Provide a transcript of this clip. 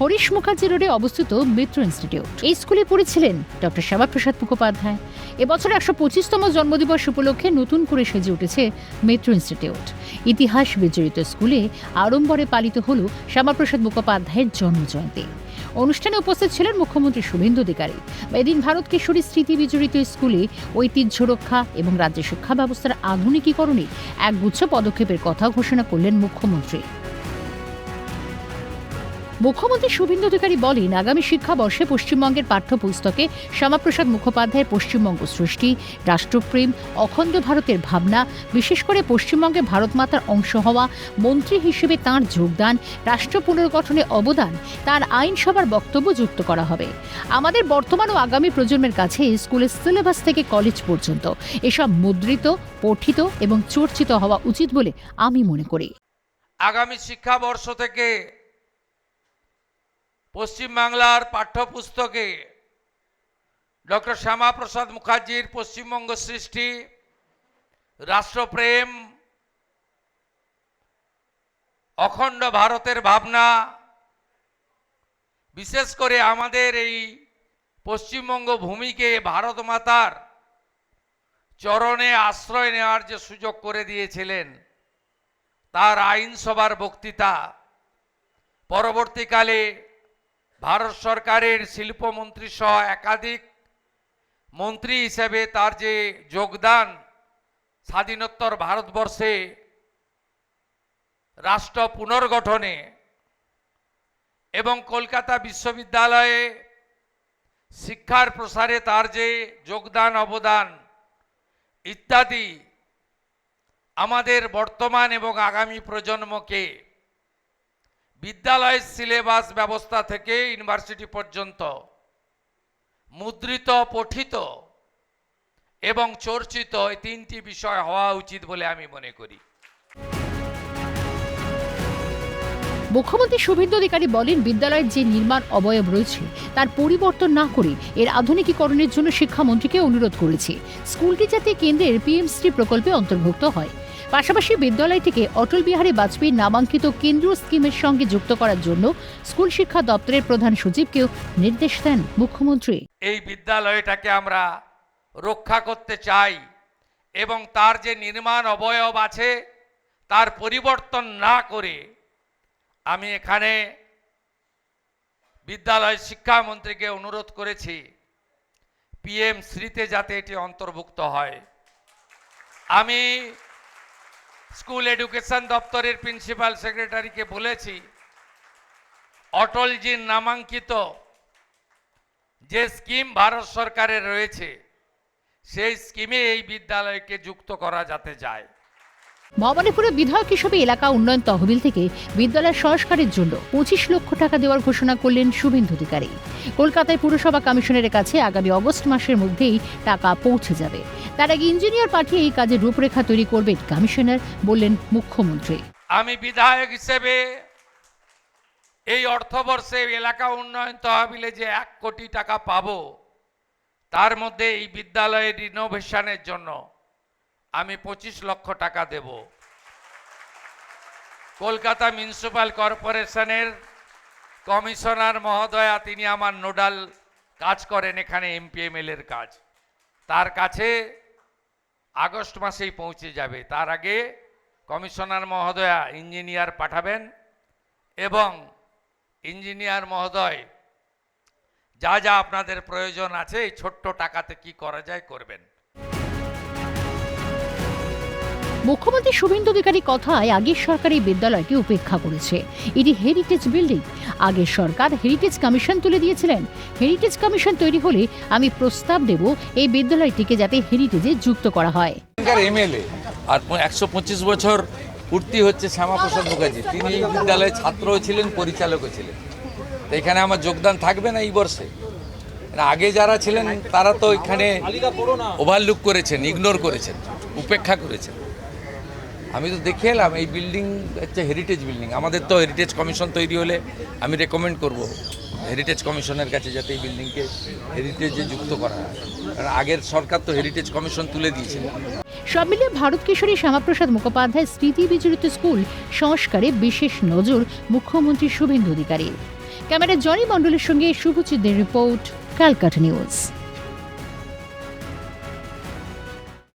হরিশ মুখার্জি রোডে অবস্থিত মিত্র ইনস্টিটিউট। এই স্কুলে পড়েছিলেন ডক্টর শ্যামাপ্রসাদ মুখোপাধ্যায়। এবছর 125তম জন্মদিবস উপলক্ষে নতুন করে সেজে উঠেছে মিত্র ইনস্টিটিউট। ইতিহাস বিজড়িত স্কুলে আড়ম্বরে পালিত হল শ্যামাপ্রসাদ মুখোপাধ্যায়ের জন্মজয়ন্তী। অনুষ্ঠানে উপস্থিত ছিলেন মুখ্যমন্ত্রী শুভেন্দু অধিকারী। এদিন ভারত কিশোরী স্মৃতি বিজড়িত স্কুলে ঐতিহ্য রক্ষা এবং রাজ্যের শিক্ষা ব্যবস্থার আধুনিকীকরণে একগুচ্ছ পদক্ষেপের কথা ঘোষণা করলেন মুখ্যমন্ত্রী। মুখ্যমন্ত্রী শুভেন্দু অধিকারী বলেন, আগামী শিক্ষাবর্ষে পশ্চিমবঙ্গের পাঠ্যপুস্তকে শ্যামাপ্রসাদ মুখোপাধ্যায়ের পশ্চিমবঙ্গ সৃষ্টি, রাষ্ট্রপ্রেম, অখণ্ড ভারতের ভাবনা, বিশেষ করে পশ্চিমবঙ্গে ভারত মাতার অংশ হওয়া, মন্ত্রী হিসেবে তাঁর যোগদান, রাষ্ট্র পুনর্গঠনে অবদান, তার আইনসভার বক্তব্য যুক্ত করা হবে। আমাদের বর্তমান ও আগামী প্রজন্মের কাছে স্কুলের সিলেবাস থেকে কলেজ পর্যন্ত এসব মুদ্রিত, পঠিত এবং চর্চিত হওয়া উচিত বলে আমি মনে করি। আগামী শিক্ষাবর্ষ থেকে পশ্চিমবাংলার পাঠ্যপুস্তকে ডক্টর শ্যামাপ্রসাদ মুখার্জির পশ্চিমবঙ্গ সৃষ্টি, রাষ্ট্রপ্রেম, অখণ্ড ভারতের ভাবনা, বিশেষ করে আমাদের এই পশ্চিমবঙ্গ ভূমিকে ভারত মাতার চরণে আশ্রয় নেওয়ার যে সুযোগ করে দিয়েছিলেন, তার আইনসভার বক্তৃতা, পরবর্তীকালে ভারত সরকারের শিল্পমন্ত্রী সহ একাধিক মন্ত্রী হিসেবে তার যে যোগদান, স্বাধীনোত্তর ভারতবর্ষে রাষ্ট্র পুনর্গঠনে এবং কলকাতা বিশ্ববিদ্যালয়ে শিক্ষার প্রসারে তার যে যোগদান, অবদান ইত্যাদি আমাদের বর্তমান এবং আগামী প্রজন্মকে বিদ্যালয়ের সিলেবাস ব্যবস্থা থেকে ইউনিভার্সিটি পর্যন্ত মুদ্রিত, পঠিত এবং চর্চিত এই তিনটি বিষয় হওয়া উচিত বলে আমি মনে করি। মুখ্যমন্ত্রী শুভেন্দু অধিকারী বলেন, বিদ্যালয়ের যে নির্মাণ অবয়ব রয়েছে তার পরিবর্তন না করে এর আধুনিকীকরণের জন্য শিক্ষামন্ত্রীকে অনুরোধ করেছি। স্কুলটি যাতে কেন্দ্রের পিএমশ্রী প্রকল্পে অন্তর্ভুক্ত হয়। পাশাপাশি বিদ্যালয়টিকে অটল বিহারী বাজপেয়ীর নামাঙ্কিত কেন্দ্রীয় স্কিমের সঙ্গে যুক্ত করার জন্য স্কুল শিক্ষা দপ্তরের প্রধান সচিবকেও নির্দেশ দেন মুখ্যমন্ত্রী। এই বিদ্যালয়টাকে আমরা রক্ষা করতে চাই এবং তার যে নির্মাণ অবয়ব আছে তার পরিবর্তন না করে আমি এখানে বিদ্যালয় শিক্ষামন্ত্রীকে অনুরোধ করেছি পিএম শ্রীতে যাতে এটি অন্তর্ভুক্ত হয়। আমি স্কুল এডুকেশন দপ্তরের প্রিন্সিপাল সেক্রেটারিকে বলেছি, অটলজির নামাঙ্কিত যে স্কিম ভারত সরকারের রয়েছে সেই স্কিমে এই বিদ্যালয়কে যুক্ত করা যাতে যায়। মহামানীপুরে বিধায়ক হিসেবে এলাকা উন্নয়ন তহবিল থেকে বিদ্যালয়ের সংস্কারের জন্য 25 লক্ষ টাকা দেওয়ার ঘোষণা করলেন শুভেন্দু অধিকারী। কলকাতায় পুরসভা কমিশনারের কাছে আগামী অগস্ট মাসের মধ্যেই টাকা পৌঁছে যাবে। তার আগে ইঞ্জিনিয়ার পাঠিয়ে এই কাজের রূপরেখা তৈরি করবেন কমিশনার, বললেন মুখ্যমন্ত্রী। আমি বিধায়ক হিসেবে এই অর্থবর্ষে এলাকা উন্নয়ন তহবিলে যে 1 কোটি টাকা পাবো, তার মধ্যে এই বিদ্যালয়ের রিনোভেশনের জন্য আমি 25 লক্ষ টাকা দেব। কলকাতা মিউনিসিপ্যাল কর্পোরেশনের কমিশনার মহোদয়া, তিনি আমার নোডাল কাজ করেন এখানে, এমপিএমএল এর কাজ, তার কাছে আগস্ট মাসেই পৌঁছে যাবে। তার আগে কমিশনার মহোদয়া ইঞ্জিনিয়ার পাঠাবেন এবং ইঞ্জিনিয়ার মহোদয় যা যা আপনাদের প্রয়োজন আছে এই ছোট্ট টাকাতে কি করা যায় করবেন। মুখ্যমন্ত্রী শুভেন্দু অধিকারী কথায় আগের সরকার এই বিদ্যালয়কে উপেক্ষা করেছে। এটি হেরিটেজ বিল্ডিং। আগের সরকার হেরিটেজ কমিশন তুলে দিয়েছিলেন। হেরিটেজ কমিশন তৈরি হলে আমি প্রস্তাব দেব এই বিদ্যালয়টিকে যাতে হেরিটেজে যুক্ত করা হয়। এমএলএ আর 125 বছর পূর্তি হচ্ছে শ্যামাপ্রসাদ মুখার্জি, তিনি এই বিদ্যালয়ের ছাত্রও ছিলেন, পরিচালকও ছিলেন। তো এখানে আমার যোগদান থাকবে না এই বর্ষে? আগে যারা ছিলেন তারা তো এখানে ওভারলুক করেছেন, ইগনোর করেছেন, উপেক্ষা করেছেন। আমি তো দেখে এলাম এই বিল্ডিং হচ্ছে হেরিটেজ বিল্ডিং। আমাদের তো হেরিটেজ কমিশন তৈরি হলে আমি রেকমেন্ড করব হেরিটেজ কমিশনের কাছে যাতে এই বিল্ডিংকে হেরিটেজে যুক্ত করা হয়, কারণ আগের সরকার তো হেরিটেজ কমিশন তুলে দিয়েছিল। সব মিলিয়ে ভারত কিশোরী শ্যামাপ্রসাদ মুখোপাধ্যায় স্মৃতি বিজড়িত স্কুল সংস্কারে বিশেষ নজর মুখ্যমন্ত্রী শুভেন্দু অধিকারীর। ক্যামেরায় জনি মণ্ডলের সঙ্গে শুভচিত্রের রিপোর্ট, ক্যালকাটা নিউজ।